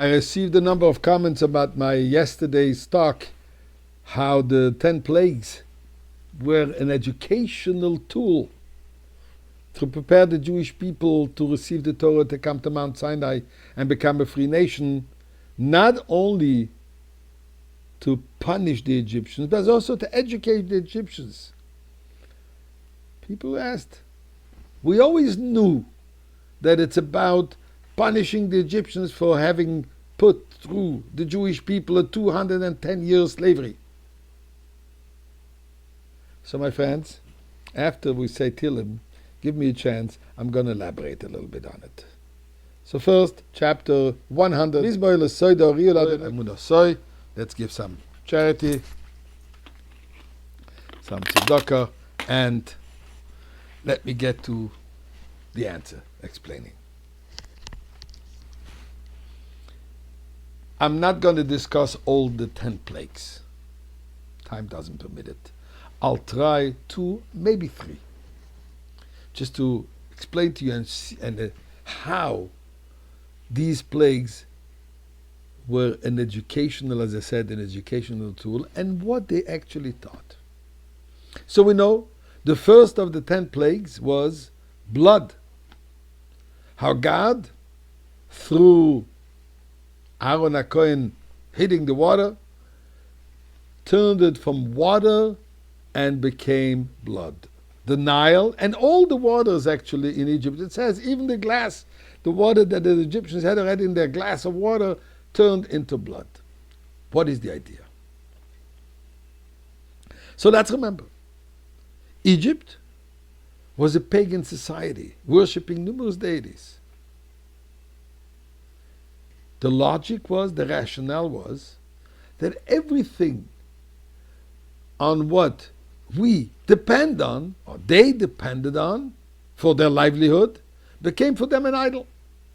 I received a number of comments about my yesterday's talk, how the 10 plagues were an educational tool to prepare the Jewish people to receive the Torah, to come to Mount Sinai and become a free nation, not only to punish the Egyptians, but also to educate the Egyptians. People asked, we always knew that it's about punishing the Egyptians for having put through the Jewish people a 210-year slavery. So my friends, after we say Tehillim, give me a chance, I'm going to elaborate a little bit on it. So first, chapter 100. Let's give some charity, some tzedakah, and let me get to the answer, explaining. I'm not going to discuss all the 10 plagues. Time doesn't permit it. I'll try 2, maybe 3, just to explain to you how these plagues were an educational, as I said, an educational tool, and what they actually taught. So we know the first of the 10 plagues was blood. How God, through Aaron HaKohen hitting the water, turned it from water and became blood. The Nile and all the waters actually in Egypt, it says even the glass, the water that the Egyptians had already in their glass of water turned into blood. What is the idea? So let's remember, Egypt was a pagan society, worshipping numerous deities. The logic was, the rationale was, that everything on what we depend on, or they depended on, for their livelihood, became for them an idol.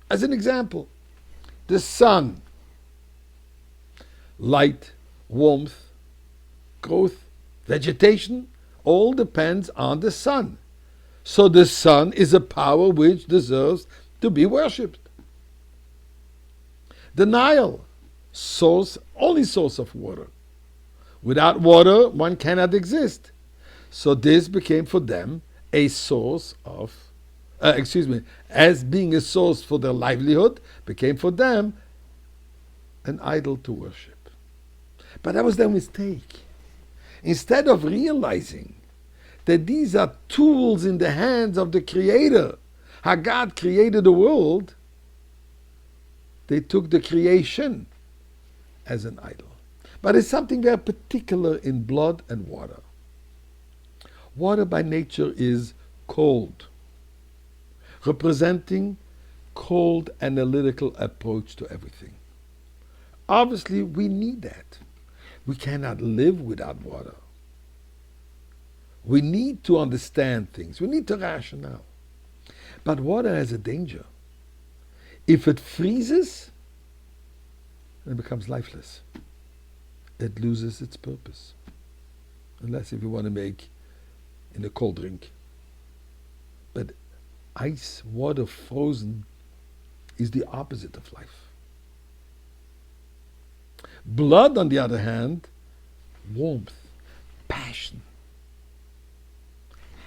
As an example, the sun, light, warmth, growth, vegetation, all depends on the sun. So the sun is a power which deserves to be worshipped. The Nile, only source of water. Without water, one cannot exist. So this became for them a source of, as being a source for their livelihood, became for them an idol to worship. But that was their mistake. Instead of realizing that these are tools in the hands of the Creator, how God created the world, they took the creation as an idol. But it's something very particular in blood and water. Water by nature is cold, representing cold analytical approach to everything. Obviously, we need that. We cannot live without water. We need to understand things. We need to rationale. But water has a danger. If it freezes, it becomes lifeless. It loses its purpose. Unless if you want to make in a cold drink. But ice, water frozen, is the opposite of life. Blood, on the other hand, warmth, passion,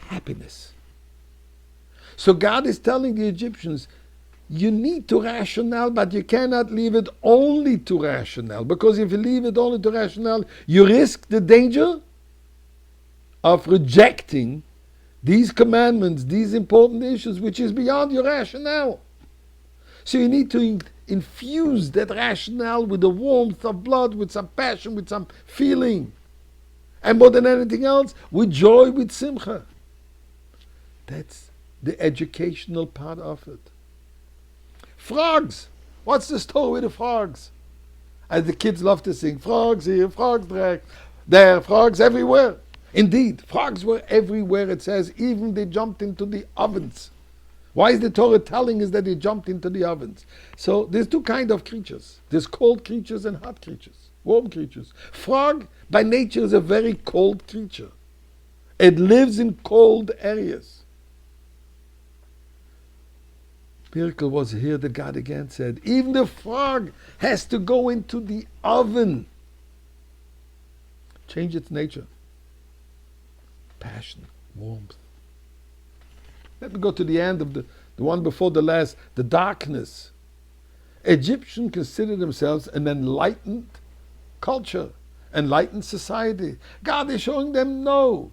happiness. So God is telling the Egyptians, you need to rationale, but you cannot leave it only to rationale. Because if you leave it only to rationale, you risk the danger of rejecting these commandments, these important issues, which is beyond your rationale. So you need to infuse that rationale with the warmth of blood, with some passion, with some feeling. And more than anything else, with joy, with simcha. That's the educational part of it. Frogs. What's the story with the frogs? As the kids love to sing, frogs here, frogs there, frogs everywhere. Indeed, frogs were everywhere. It says even they jumped into the ovens. Why is the Torah telling us that they jumped into the ovens? So there's 2 kinds of creatures. There's cold creatures and hot creatures, warm creatures. Frog, by nature, is a very cold creature. It lives in cold areas. Miracle was here that God again said, even the frog has to go into the oven. Change its nature. Passion, warmth. Let me go to the end of the one before the last, the darkness. Egyptians consider themselves an enlightened culture, enlightened society. God is showing them, no.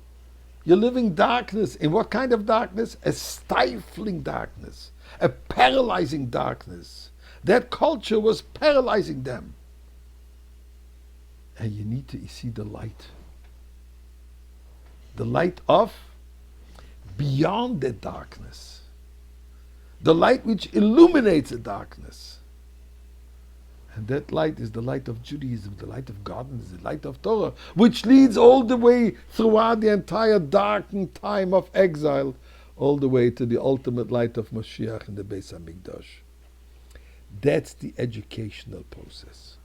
You're living darkness. In what kind of darkness? A stifling darkness. A paralyzing darkness. That culture was paralyzing them. And you need to see the light. The light of beyond the darkness. The light which illuminates the darkness. And that light is the light of Judaism, the light of godliness, the light of Torah, which leads all the way throughout the entire darkened time of exile, all the way to the ultimate light of Mashiach in the Beis HaMikdash. That's the educational process.